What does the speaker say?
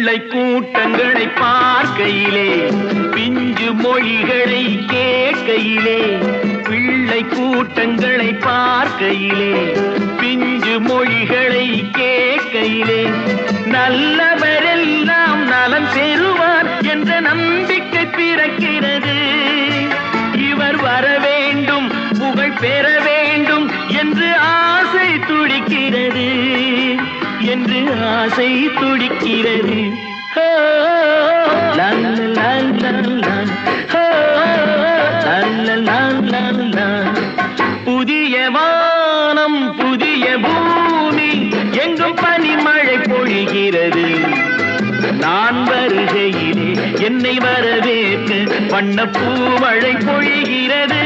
பிள்ளை கூட்டங்களை பார்க்கையிலே பிஞ்சு மொழிகளை கேட்கையிலே பிள்ளை கூட்டங்களை பார்க்கையிலே பிஞ்சு மொழிகளை கேட்கையிலே நல்லவரெல்லாம் நலம் பெறுவார் என்ற நம்பிக்கை பிறக்கிறது. இவர் வர வேண்டும் புகழ் பெற வேண்டும் என்று ஆசை துடிக்கிறது என்று ஆசை துடிக்கிறது. புதிய வானம் புதிய பூமி எங்கும் பனிமழை பொழிகிறது. நான் வருகையிலே என்னை வரவேற்று வண்ணப்பூ மழை பொழிகிறது.